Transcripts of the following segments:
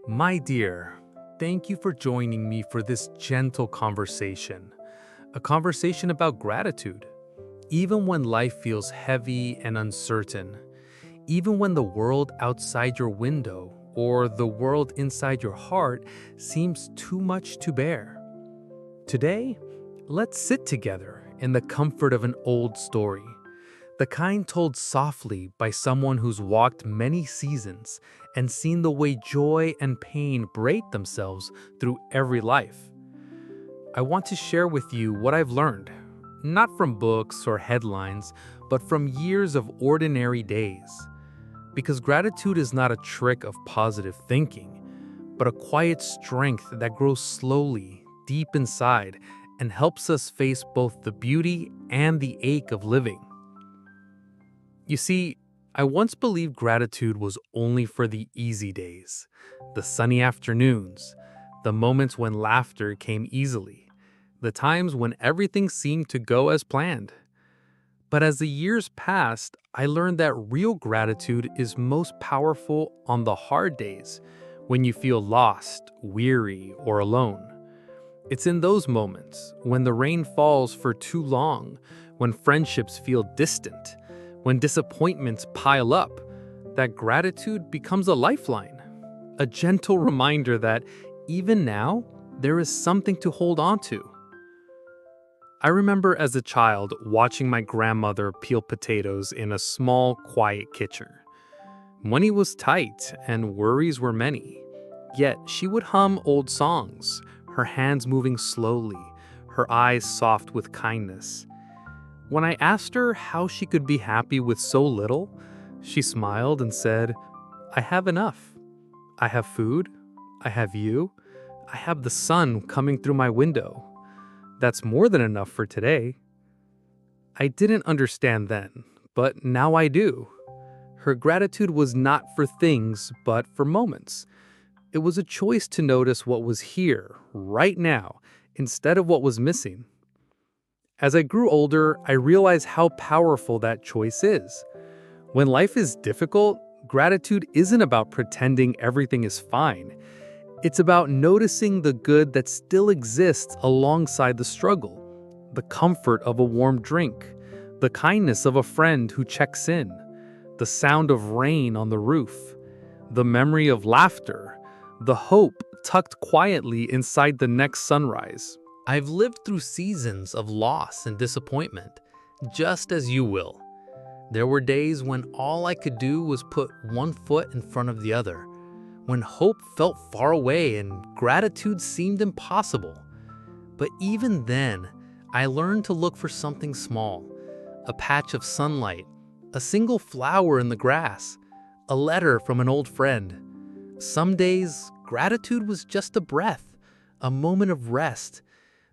My dear, thank you for joining me for this gentle conversation. A conversation about gratitude. Even when life feels heavy and uncertain, even when the world outside your window or the world inside your heart seems too much to bear. Today, let's sit together in the comfort of an old story, the kind told softly by someone who's walked many seasons and seen the way joy and pain braid themselves through every life. I want to share with you what I've learned, not from books or headlines, but from years of ordinary days. Because gratitude is not a trick of positive thinking, but a quiet strength that grows slowly, deep inside, and helps us face both the beauty and the ache of living. You see, I once believed gratitude was only for the easy days, the sunny afternoons, the moments when laughter came easily, the times when everything seemed to go as planned. But as the years passed, I learned that real gratitude is most powerful on the hard days, when you feel lost, weary, or alone. It's in those moments, when the rain falls for too long, when friendships feel distant, when disappointments pile up, that gratitude becomes a lifeline, a gentle reminder that even now, there is something to hold on to. I remember as a child watching my grandmother peel potatoes in a small, quiet kitchen. Money was tight and worries were many, yet she would hum old songs, her hands moving slowly, her eyes soft with kindness. When I asked her how she could be happy with so little, she smiled and said, "I have enough. I have food. I have you. I have the sun coming through my window. That's more than enough for today." I didn't understand then, but now I do. Her gratitude was not for things, but for moments. It was a choice to notice what was here, right now, instead of what was missing. As I grew older, I realized how powerful that choice is. When life is difficult, gratitude isn't about pretending everything is fine. It's about noticing the good that still exists alongside the struggle, the comfort of a warm drink, the kindness of a friend who checks in, the sound of rain on the roof, the memory of laughter, the hope tucked quietly inside the next sunrise. I've lived through seasons of loss and disappointment, just as you will. There were days when all I could do was put one foot in front of the other, when hope felt far away and gratitude seemed impossible. But even then, I learned to look for something small, a patch of sunlight, a single flower in the grass, a letter from an old friend. Some days, gratitude was just a breath, a moment of rest,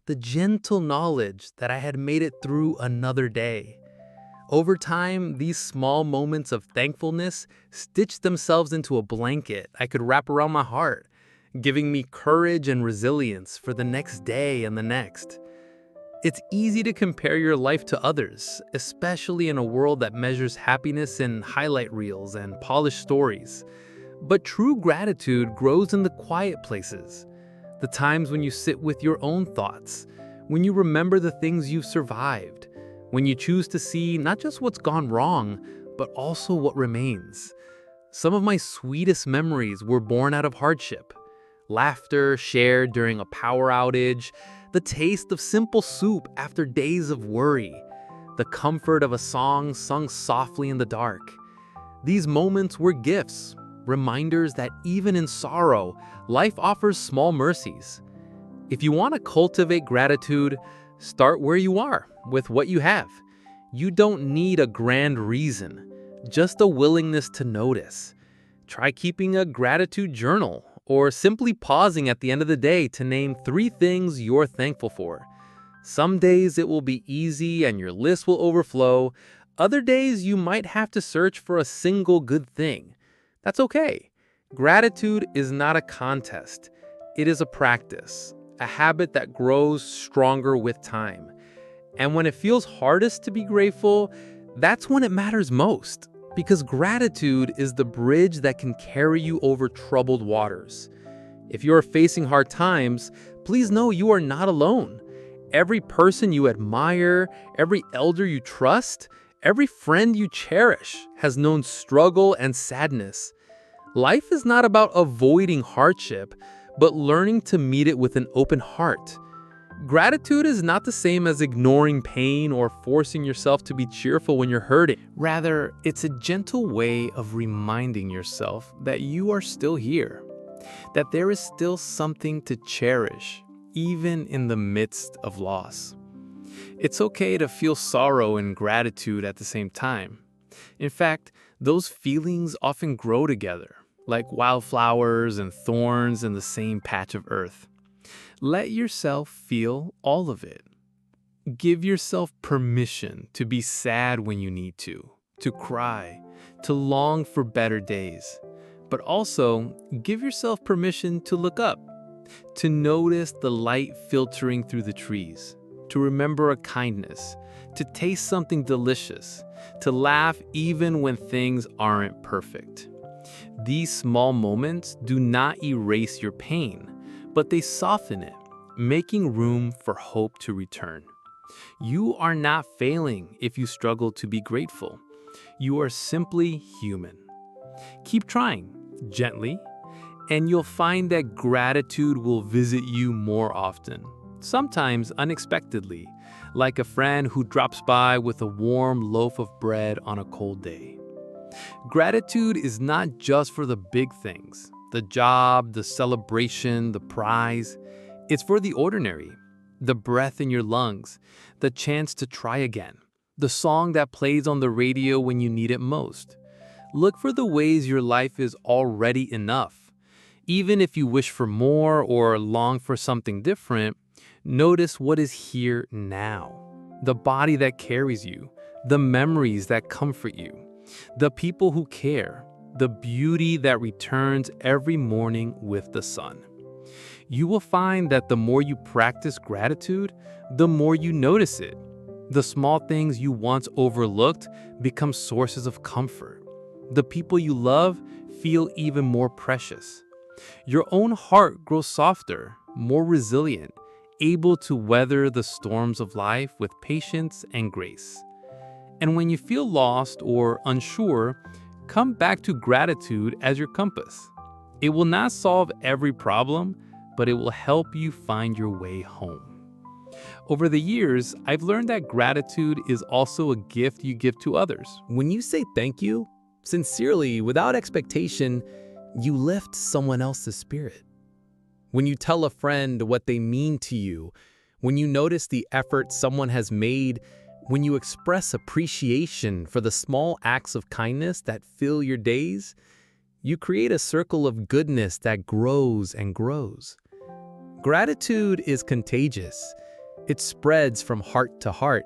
the gentle knowledge that I had made it through another day. Over time, these small moments of thankfulness stitched themselves into a blanket I could wrap around my heart, giving me courage and resilience for the next day and the next. It's easy to compare your life to others, especially in a world that measures happiness in highlight reels and polished stories. But true gratitude grows in the quiet places, the times when you sit with your own thoughts, when you remember the things you've survived, when you choose to see not just what's gone wrong, but also what remains. Some of my sweetest memories were born out of hardship. Laughter shared during a power outage, the taste of simple soup after days of worry, the comfort of a song sung softly in the dark. These moments were gifts, reminders that even in sorrow, life offers small mercies. If you want to cultivate gratitude, start where you are, with what you have. You don't need a grand reason, just a willingness to notice. Try keeping a gratitude journal, or simply pausing at the end of the day to name 3 things you're thankful for. Some days it will be easy and your list will overflow. Other days you might have to search for a single good thing. That's okay. Gratitude is not a contest. It is a practice, a habit that grows stronger with time. And when it feels hardest to be grateful, that's when it matters most. Because gratitude is the bridge that can carry you over troubled waters. If you are facing hard times, please know you are not alone. Every person you admire, every elder you trust, every friend you cherish has known struggle and sadness. Life is not about avoiding hardship, but learning to meet it with an open heart. Gratitude is not the same as ignoring pain or forcing yourself to be cheerful when you're hurting. Rather, it's a gentle way of reminding yourself that you are still here, that there is still something to cherish, even in the midst of loss. It's okay to feel sorrow and gratitude at the same time. In fact, those feelings often grow together, like wildflowers and thorns in the same patch of earth. Let yourself feel all of it. Give yourself permission to be sad when you need to cry, to long for better days. But also, give yourself permission to look up, to notice the light filtering through the trees, to remember a kindness, to taste something delicious, to laugh even when things aren't perfect. These small moments do not erase your pain, but they soften it, making room for hope to return. You are not failing if you struggle to be grateful. You are simply human. Keep trying, gently, and you'll find that gratitude will visit you more often, sometimes unexpectedly, like a friend who drops by with a warm loaf of bread on a cold day. Gratitude is not just for the big things, the job, the celebration, the prize. It's for the ordinary, the breath in your lungs, the chance to try again, the song that plays on the radio when you need it most. Look for the ways your life is already enough. Even if you wish for more or long for something different, notice what is here now. The body that carries you, the memories that comfort you, the people who care, the beauty that returns every morning with the sun. You will find that the more you practice gratitude, the more you notice it. The small things you once overlooked become sources of comfort. The people you love feel even more precious. Your own heart grows softer, more resilient, able to weather the storms of life with patience and grace. And when you feel lost or unsure, come back to gratitude as your compass. It will not solve every problem, but it will help you find your way home. Over the years, I've learned that gratitude is also a gift you give to others. When you say thank you, sincerely, without expectation, you lift someone else's spirit. When you tell a friend what they mean to you, when you notice the effort someone has made, when you express appreciation for the small acts of kindness that fill your days, you create a circle of goodness that grows and grows. Gratitude is contagious. It spreads from heart to heart,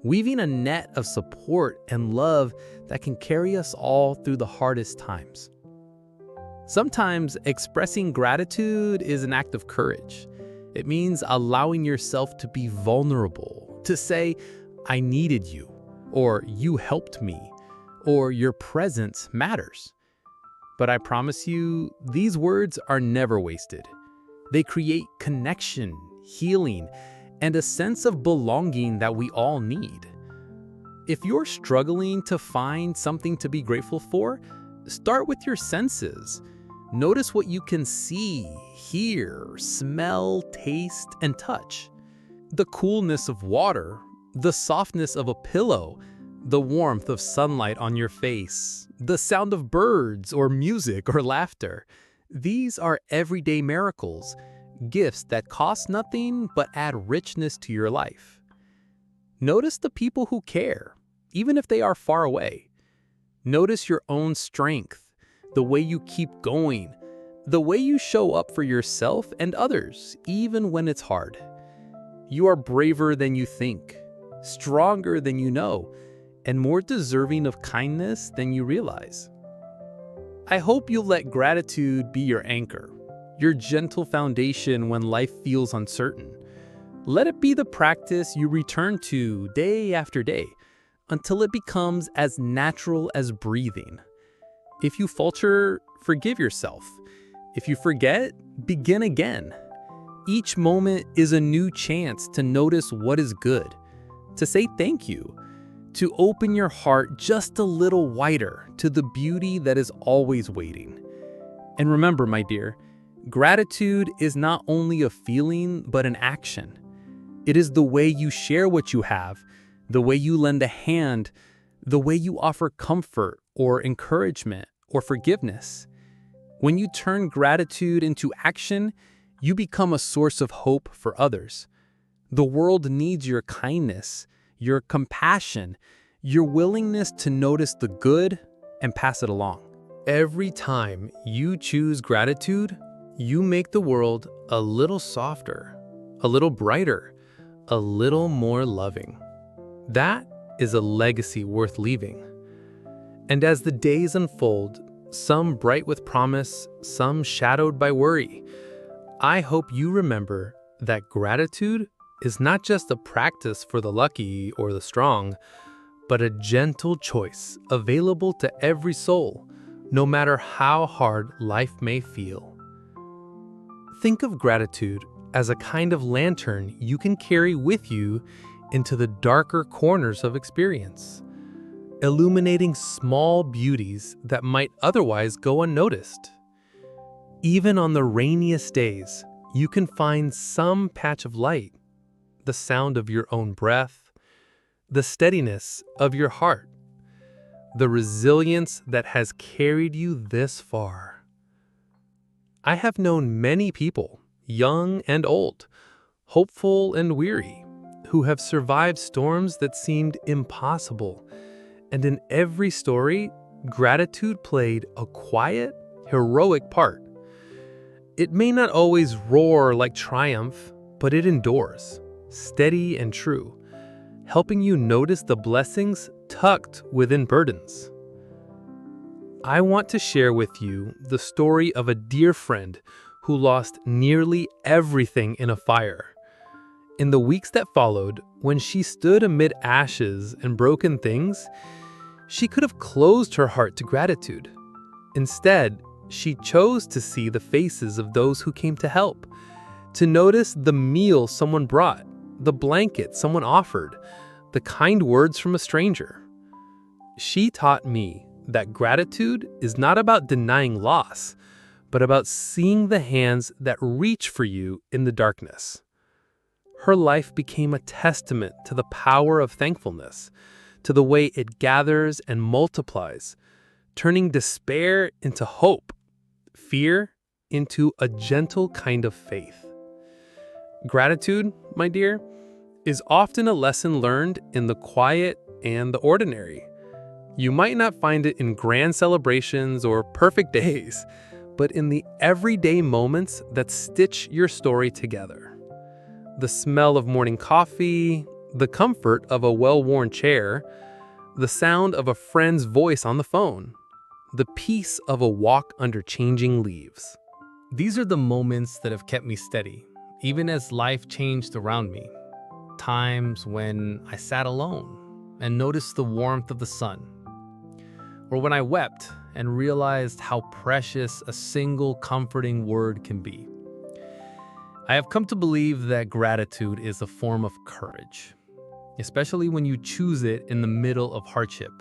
weaving a net of support and love that can carry us all through the hardest times. Sometimes expressing gratitude is an act of courage. It means allowing yourself to be vulnerable, to say, "I needed you," or "you helped me," or "your presence matters." But I promise you, these words are never wasted. They create connection, healing, and a sense of belonging that we all need. If you're struggling to find something to be grateful for, start with your senses. Notice what you can see, hear, smell, taste, and touch. The coolness of water, the softness of a pillow, the warmth of sunlight on your face, the sound of birds or music or laughter. These are everyday miracles, gifts that cost nothing but add richness to your life. Notice the people who care, even if they are far away. Notice your own strength, the way you keep going, the way you show up for yourself and others, even when it's hard. You are braver than you think, stronger than you know, and more deserving of kindness than you realize. I hope you'll let gratitude be your anchor, your gentle foundation when life feels uncertain. Let it be the practice you return to day after day until it becomes as natural as breathing. If you falter, forgive yourself. If you forget, begin again. Each moment is a new chance to notice what is good, to say thank you, to open your heart just a little wider to the beauty that is always waiting. And remember, my dear, gratitude is not only a feeling, but an action. It is the way you share what you have, the way you lend a hand, the way you offer comfort or encouragement or forgiveness. When you turn gratitude into action, you become a source of hope for others. The world needs your kindness, your compassion, your willingness to notice the good and pass it along. Every time you choose gratitude, you make the world a little softer, a little brighter, a little more loving. That is a legacy worth leaving. And as the days unfold, some bright with promise, some shadowed by worry, I hope you remember that gratitude is not just a practice for the lucky or the strong, but a gentle choice available to every soul, no matter how hard life may feel. Think of gratitude as a kind of lantern you can carry with you into the darker corners of experience, illuminating small beauties that might otherwise go unnoticed. Even on the rainiest days, you can find some patch of light, the sound of your own breath, the steadiness of your heart, the resilience that has carried you this far. I have known many people, young and old, hopeful and weary, who have survived storms that seemed impossible. And in every story, gratitude played a quiet, heroic part. It may not always roar like triumph, but it endures, steady and true, helping you notice the blessings tucked within burdens. I want to share with you the story of a dear friend who lost nearly everything in a fire. In the weeks that followed, when she stood amid ashes and broken things, she could have closed her heart to gratitude. Instead, she chose to see the faces of those who came to help, to notice the meal someone brought, the blanket someone offered, the kind words from a stranger. She taught me that gratitude is not about denying loss, but about seeing the hands that reach for you in the darkness. Her life became a testament to the power of thankfulness, to the way it gathers and multiplies, turning despair into hope, fear into a gentle kind of faith. Gratitude, my dear, is often a lesson learned in the quiet and the ordinary. You might not find it in grand celebrations or perfect days, but in the everyday moments that stitch your story together. The smell of morning coffee, the comfort of a well-worn chair, the sound of a friend's voice on the phone, the peace of a walk under changing leaves. These are the moments that have kept me steady, even as life changed around me. Times when I sat alone and noticed the warmth of the sun, or when I wept and realized how precious a single comforting word can be. I have come to believe that gratitude is a form of courage, especially when you choose it in the middle of hardship.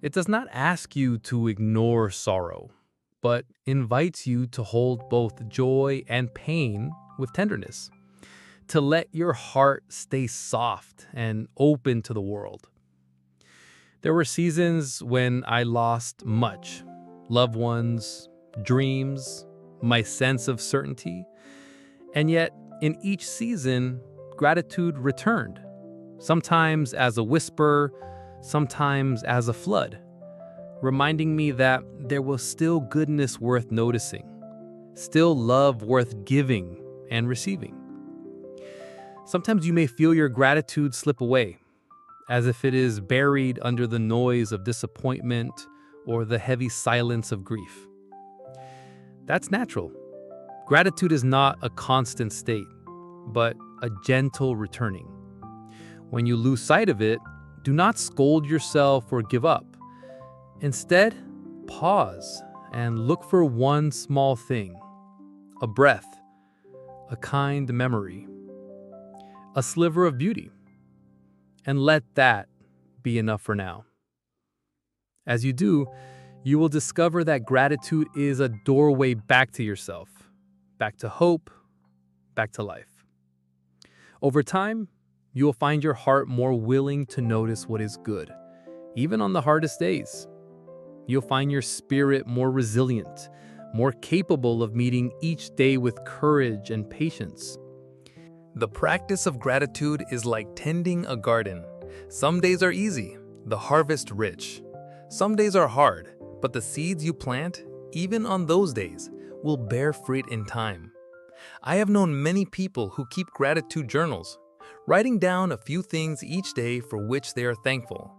It does not ask you to ignore sorrow, but invites you to hold both joy and pain with tenderness, to let your heart stay soft and open to the world. There were seasons when I lost much: loved ones, dreams, my sense of certainty. And yet, in each season, gratitude returned, sometimes as a whisper, sometimes as a flood, reminding me that there was still goodness worth noticing, still love worth giving and receiving. Sometimes you may feel your gratitude slip away, as if it is buried under the noise of disappointment or the heavy silence of grief. That's natural. Gratitude is not a constant state, but a gentle returning. When you lose sight of it, do not scold yourself or give up. Instead, pause and look for one small thing, a breath, a kind memory, a sliver of beauty. And let that be enough for now. As you do, you will discover that gratitude is a doorway back to yourself, back to hope, back to life. Over time, you will find your heart more willing to notice what is good, even on the hardest days. You'll find your spirit more resilient, more capable of meeting each day with courage and patience. The practice of gratitude is like tending a garden. Some days are easy, the harvest rich. Some days are hard, but the seeds you plant, even on those days, will bear fruit in time. I have known many people who keep gratitude journals, writing down a few things each day for which they are thankful.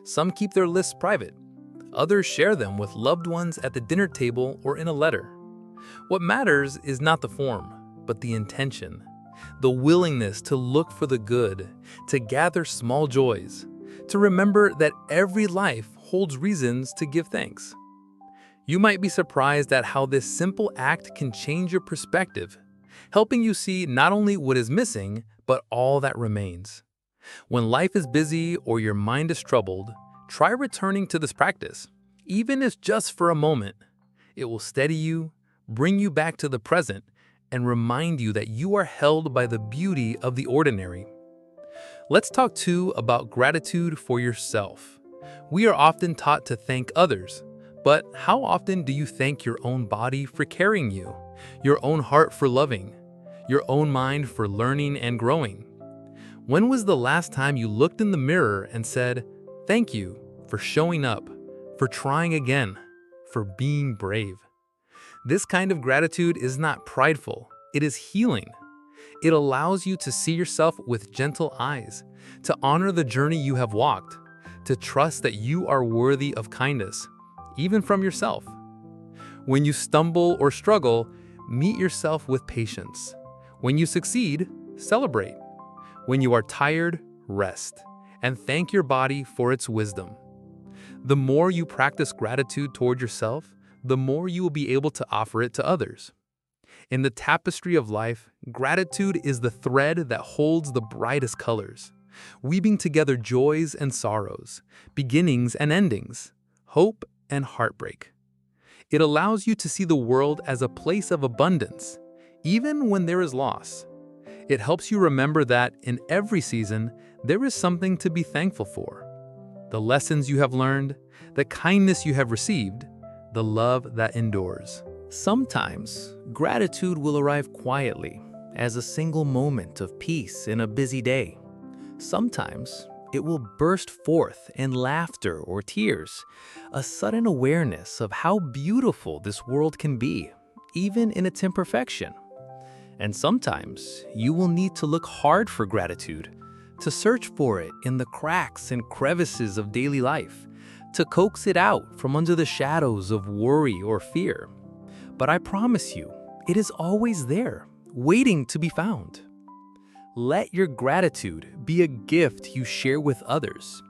Some keep their lists private. Others share them with loved ones at the dinner table or in a letter. What matters is not the form, but the intention. The willingness to look for the good, to gather small joys, to remember that every life holds reasons to give thanks. You might be surprised at how this simple act can change your perspective, helping you see not only what is missing, but all that remains. When life is busy or your mind is troubled, try returning to this practice, even if just for a moment. It will steady you, bring you back to the present, and remind you that you are held by the beauty of the ordinary. Let's talk too about gratitude for yourself. We are often taught to thank others, but how often do you thank your own body for carrying you, your own heart for loving, your own mind for learning and growing? When was the last time you looked in the mirror and said, "Thank you for showing up, for trying again, for being brave"? This kind of gratitude is not prideful, it is healing. It allows you to see yourself with gentle eyes, to honor the journey you have walked, to trust that you are worthy of kindness, even from yourself. When you stumble or struggle, meet yourself with patience. When you succeed, celebrate. When you are tired, rest, and thank your body for its wisdom. The more you practice gratitude toward yourself, the more you will be able to offer it to others. In the tapestry of life, gratitude is the thread that holds the brightest colors, weaving together joys and sorrows, beginnings and endings, hope and heartbreak. It allows you to see the world as a place of abundance, even when there is loss. It helps you remember that in every season, there is something to be thankful for. The lessons you have learned, the kindness you have received, the love that endures. Sometimes, gratitude will arrive quietly, as a single moment of peace in a busy day. Sometimes, it will burst forth in laughter or tears, a sudden awareness of how beautiful this world can be, even in its imperfection. And sometimes, you will need to look hard for gratitude, to search for it in the cracks and crevices of daily life, to coax it out from under the shadows of worry or fear. But I promise you, it is always there, waiting to be found. Let your gratitude be a gift you share with others.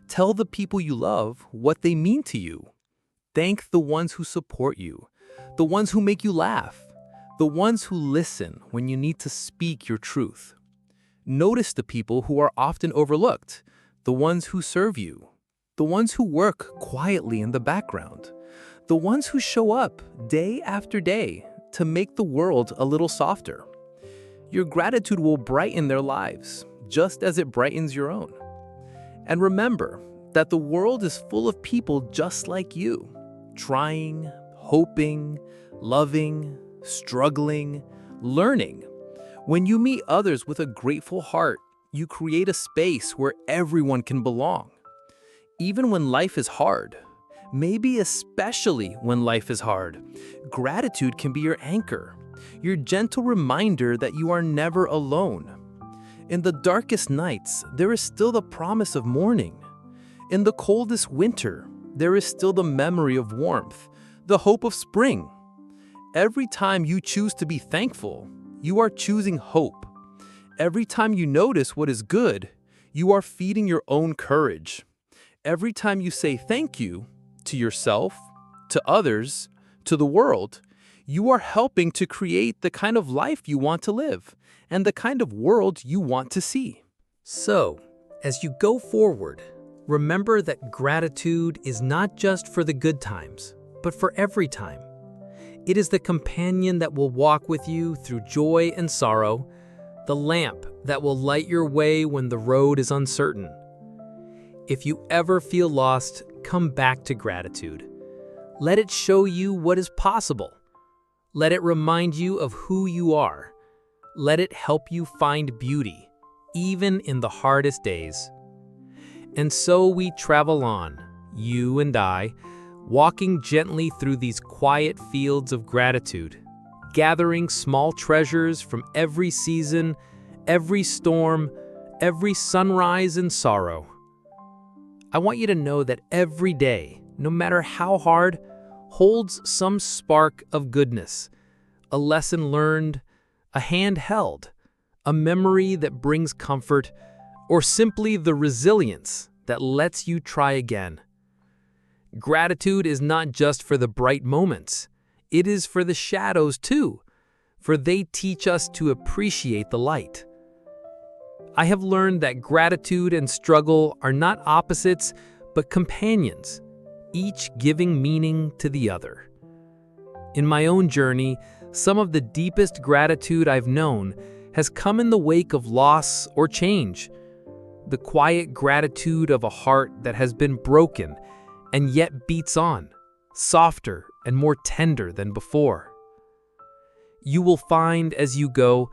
Tell the people you love what they mean to you. Thank the ones who support you, the ones who make you laugh, the ones who listen when you need to speak your truth. Notice the people who are often overlooked, the ones who serve you, the ones who work quietly in the background, the ones who show up day after day to make the world a little softer. Your gratitude will brighten their lives, just as it brightens your own. And remember that the world is full of people just like you, trying, hoping, loving, struggling, learning. When you meet others with a grateful heart, you create a space where everyone can belong. Even when life is hard, maybe especially when life is hard, gratitude can be your anchor, your gentle reminder that you are never alone. In the darkest nights, there is still the promise of morning. In the coldest winter, there is still the memory of warmth, the hope of spring. Every time you choose to be thankful, you are choosing hope. Every time you notice what is good, you are feeding your own courage. Every time you say thank you to yourself, to others, to the world, you are helping to create the kind of life you want to live and the kind of world you want to see. So, as you go forward, remember that gratitude is not just for the good times, but for every time. It is the companion that will walk with you through joy and sorrow, the lamp that will light your way when the road is uncertain. If you ever feel lost, come back to gratitude. Let it show you what is possible. Let it remind you of who you are. Let it help you find beauty, even in the hardest days. And so we travel on, you and I, walking gently through these quiet fields of gratitude, gathering small treasures from every season, every storm, every sunrise and sorrow. I want you to know that every day, no matter how hard, holds some spark of goodness, a lesson learned, a hand held, a memory that brings comfort, or simply the resilience that lets you try again. Gratitude is not just for the bright moments. It is for the shadows too, for they teach us to appreciate the light. I have learned that gratitude and struggle are not opposites, but companions, each giving meaning to the other. In my own journey, some of the deepest gratitude I've known has come in the wake of loss or change. The quiet gratitude of a heart that has been broken and yet beats on, softer and more tender than before. You will find as you go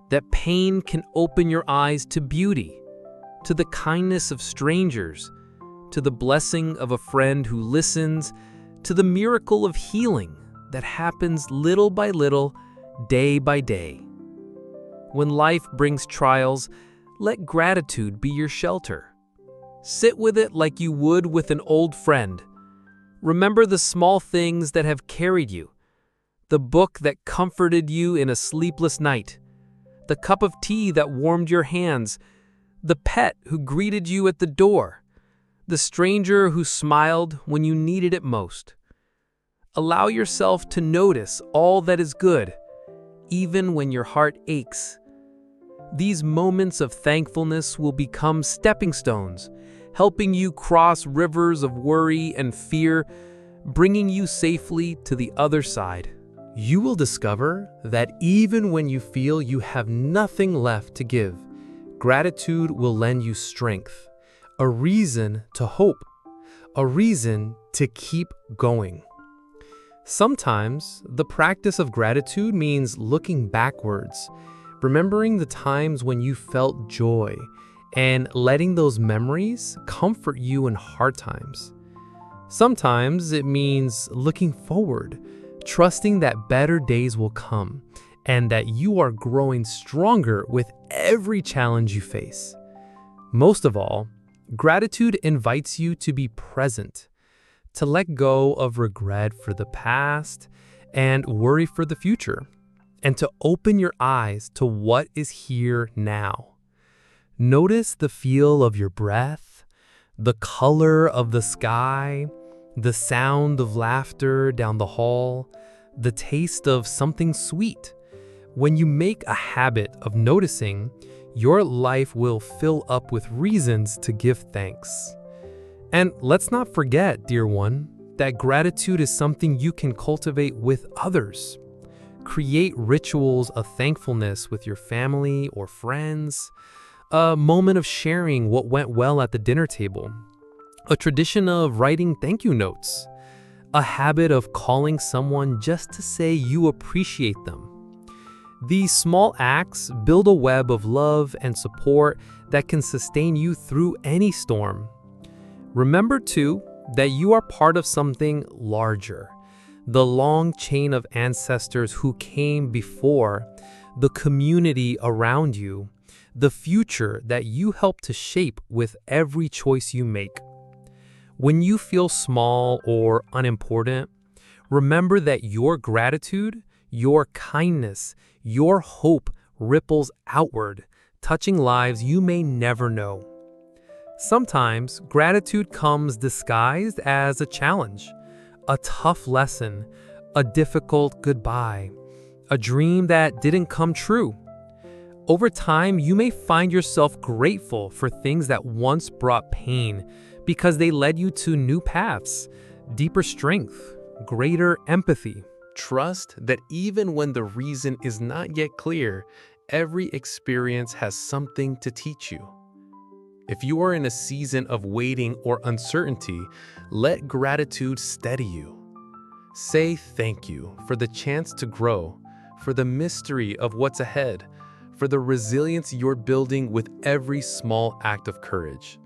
that pain can open your eyes to beauty, to the kindness of strangers, to the blessing of a friend who listens, to the miracle of healing that happens little by little, day by day. When life brings trials, let gratitude be your shelter. Sit with it like you would with an old friend. Remember the small things that have carried you, the book that comforted you in a sleepless night, the cup of tea that warmed your hands, the pet who greeted you at the door, the stranger who smiled when you needed it most. Allow yourself to notice all that is good, even when your heart aches. These moments of thankfulness will become stepping stones, helping you cross rivers of worry and fear, bringing you safely to the other side. You will discover that even when you feel you have nothing left to give, gratitude will lend you strength, a reason to hope, a reason to keep going. Sometimes, the practice of gratitude means looking backwards, remembering the times when you felt joy, and letting those memories comfort you in hard times. Sometimes it means looking forward, trusting that better days will come, and that you are growing stronger with every challenge you face. Most of all, gratitude invites you to be present, to let go of regret for the past and worry for the future, and to open your eyes to what is here now. Notice the feel of your breath, the color of the sky, the sound of laughter down the hall, the taste of something sweet. When you make a habit of noticing, your life will fill up with reasons to give thanks. And let's not forget, dear one, that gratitude is something you can cultivate with others. Create rituals of thankfulness with your family or friends, a moment of sharing what went well at the dinner table, a tradition of writing thank you notes, a habit of calling someone just to say you appreciate them. These small acts build a web of love and support that can sustain you through any storm. Remember, too, that you are part of something larger, the long chain of ancestors who came before, the community around you, the future that you help to shape with every choice you make. When you feel small or unimportant, remember that your gratitude, your kindness, your hope ripples outward, touching lives you may never know. Sometimes gratitude comes disguised as a challenge, a tough lesson, a difficult goodbye, a dream that didn't come true. Over time, you may find yourself grateful for things that once brought pain because they led you to new paths, deeper strength, greater empathy. Trust that even when the reason is not yet clear, every experience has something to teach you. If you are in a season of waiting or uncertainty, let gratitude steady you. Say thank you for the chance to grow, for the mystery of what's ahead, for the resilience you're building with every small act of courage.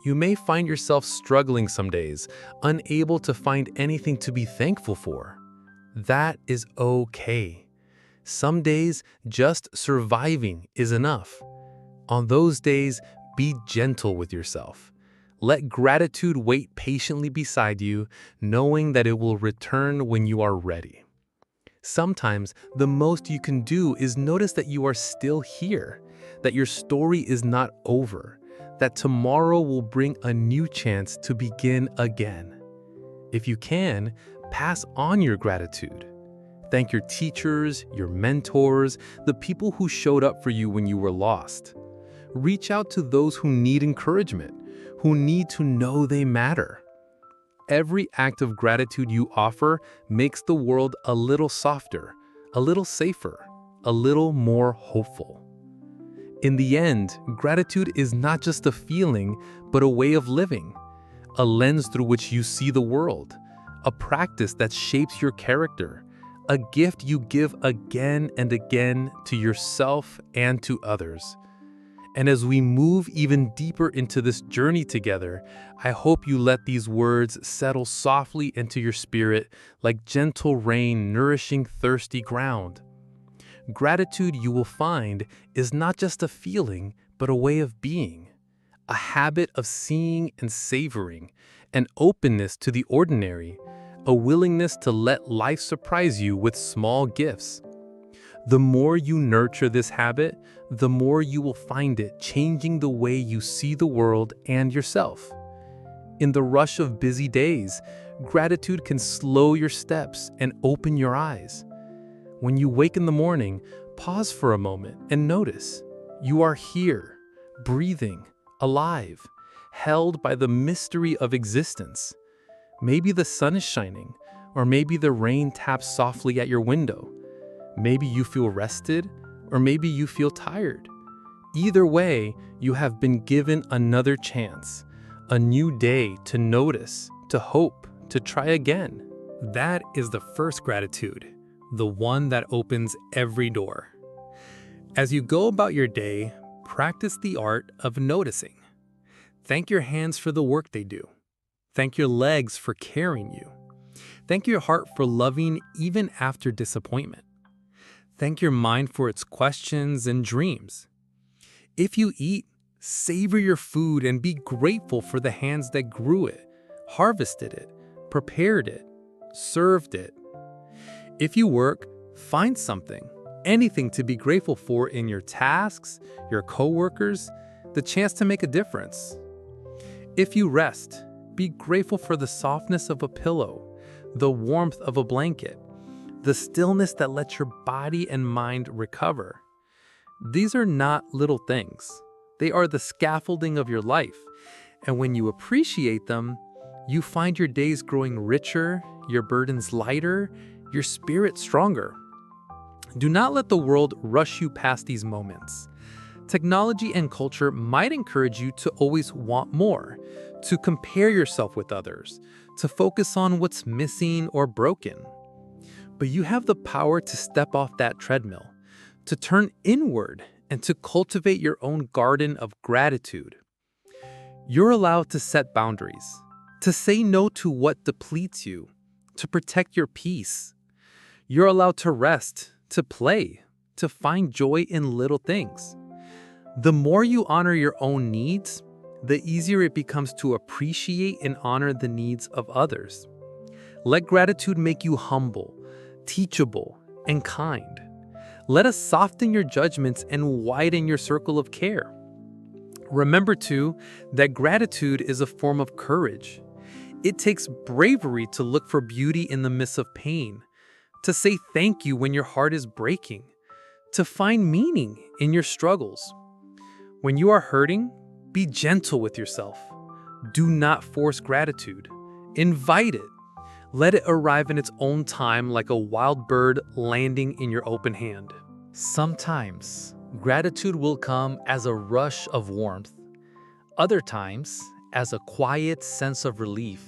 You may find yourself struggling some days, unable to find anything to be thankful for. That is okay. Some days, just surviving is enough. On those days, be gentle with yourself. Let gratitude wait patiently beside you, knowing that it will return when you are ready. Sometimes, the most you can do is notice that you are still here, that your story is not over, that tomorrow will bring a new chance to begin again. If you can, pass on your gratitude. Thank your teachers, your mentors, the people who showed up for you when you were lost. Reach out to those who need encouragement, who need to know they matter. Every act of gratitude you offer makes the world a little softer, a little safer, a little more hopeful. In the end, gratitude is not just a feeling, but a way of living, a lens through which you see the world, a practice that shapes your character, a gift you give again and again to yourself and to others. And as we move even deeper into this journey together, I hope you let these words settle softly into your spirit like gentle rain nourishing thirsty ground. Gratitude, you will find, is not just a feeling, but a way of being, a habit of seeing and savoring, an openness to the ordinary, a willingness to let life surprise you with small gifts. The more you nurture this habit, the more you will find it changing the way you see the world and yourself. In the rush of busy days, gratitude can slow your steps and open your eyes. When you wake in the morning, pause for a moment and notice you are here, breathing, alive, held by the mystery of existence. Maybe the sun is shining, or maybe the rain taps softly at your window. Maybe you feel rested, or maybe you feel tired. Either way, you have been given another chance, a new day to notice, to hope, to try again. That is the first gratitude, the one that opens every door. As you go about your day, practice the art of noticing. Thank your hands for the work they do. Thank your legs for carrying you. Thank your heart for loving even after disappointment. Thank your mind for its questions and dreams. If you eat, savor your food and be grateful for the hands that grew it, harvested it, prepared it, served it. If you work, find something, anything to be grateful for in your tasks, your coworkers, the chance to make a difference. If you rest, be grateful for the softness of a pillow, the warmth of a blanket, the stillness that lets your body and mind recover. These are not little things. They are the scaffolding of your life. And when you appreciate them, you find your days growing richer, your burdens lighter, your spirit stronger. Do not let the world rush you past these moments. Technology and culture might encourage you to always want more, to compare yourself with others, to focus on what's missing or broken. But you have the power to step off that treadmill, to turn inward and to cultivate your own garden of gratitude. You're allowed to set boundaries, to say no to what depletes you, to protect your peace. You're allowed to rest, to play, to find joy in little things. The more you honor your own needs, the easier it becomes to appreciate and honor the needs of others. Let gratitude make you humble, teachable, and kind. Let us soften your judgments and widen your circle of care. Remember, too, that gratitude is a form of courage. It takes bravery to look for beauty in the midst of pain, to say thank you when your heart is breaking, to find meaning in your struggles. When you are hurting, be gentle with yourself. Do not force gratitude. Invite it. Let it arrive in its own time like a wild bird landing in your open hand. Sometimes, gratitude will come as a rush of warmth. Other times, as a quiet sense of relief.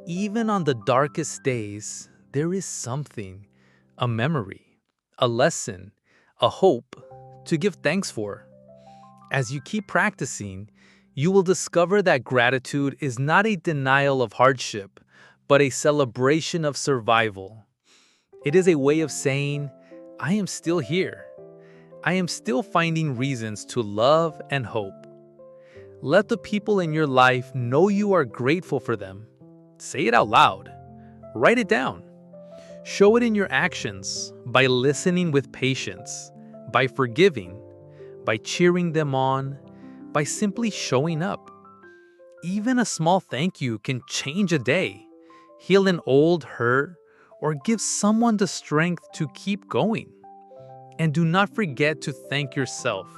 Even on the darkest days, there is something, a memory, a lesson, a hope to give thanks for. As you keep practicing, you will discover that gratitude is not a denial of hardship, but a celebration of survival. It is a way of saying, I am still here. I am still finding reasons to love and hope. Let the people in your life know you are grateful for them. Say it out loud. Write it down. Show it in your actions by listening with patience, by forgiving, by cheering them on, by simply showing up. Even a small thank you can change a day, heal an old hurt, or give someone the strength to keep going. And do not forget to thank yourself.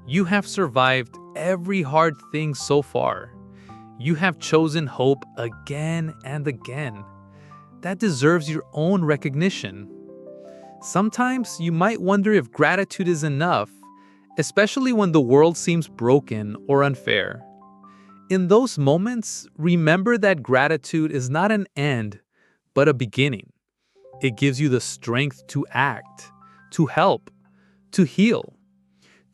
You have survived every hard thing so far. You have chosen hope again and again. That deserves your own recognition. Sometimes you might wonder if gratitude is enough, especially when the world seems broken or unfair. In those moments, remember that gratitude is not an end, but a beginning. It gives you the strength to act, to help, to heal,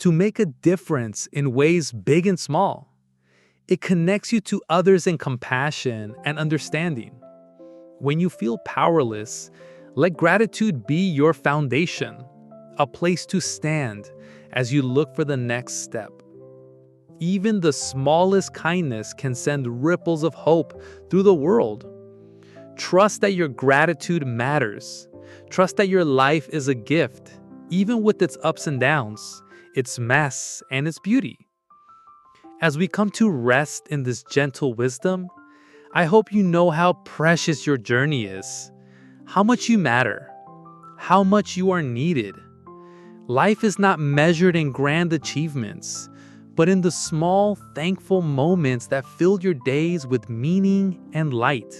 to make a difference in ways big and small. It connects you to others in compassion and understanding. When you feel powerless, let gratitude be your foundation, a place to stand as you look for the next step. Even the smallest kindness can send ripples of hope through the world. Trust that your gratitude matters. Trust that your life is a gift, even with its ups and downs, its mess, and its beauty. As we come to rest in this gentle wisdom, I hope you know how precious your journey is, how much you matter, how much you are needed. Life is not measured in grand achievements, but in the small, thankful moments that fill your days with meaning and light.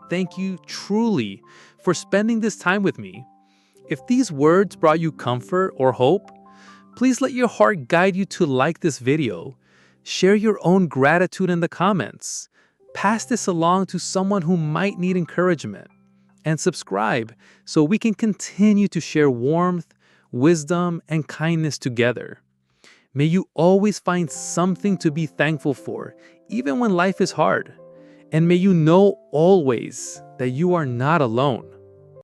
Thank you truly for spending this time with me. If these words brought you comfort or hope, please let your heart guide you to like this video. Share your own gratitude in the comments. Pass this along to someone who might need encouragement. And subscribe so we can continue to share warmth, wisdom, and kindness together. May you always find something to be thankful for, even when life is hard. And may you know always that you are not alone.